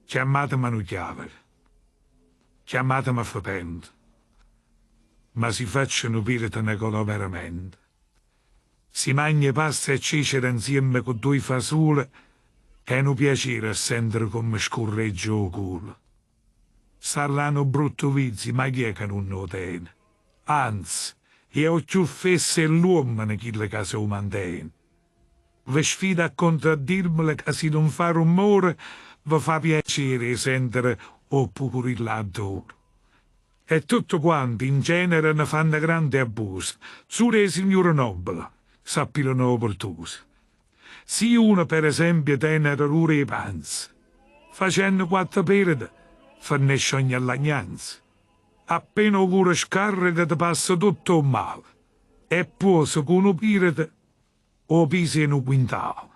Chiamatemi un chiave, chiamatemi a fapendo, ma si facciano pirata ne colò veramente. Si mangia pasta e cicera insieme con due fasole, è un piacere sentire come scorreggia il culo. Saranno brutto vizi, ma chi è che non lo tiene? Anzi, io più fesse l'uomo che le case lo mantiene. Vi sfida a contraddirmele che se non fa rumore, vi fa piacere sentire o pupurillato. E tutto quanti in genere ne fanno grande abuso. Sure le signore nobili, sappilo opportusi. Se uno, per esempio, tiene rure i panzi, facendo quattro perite, fornisce ogni lagnanza. Appena pure scarrete ti passa tutto il male. E poi, se con un pirete, o pisi in un quintale.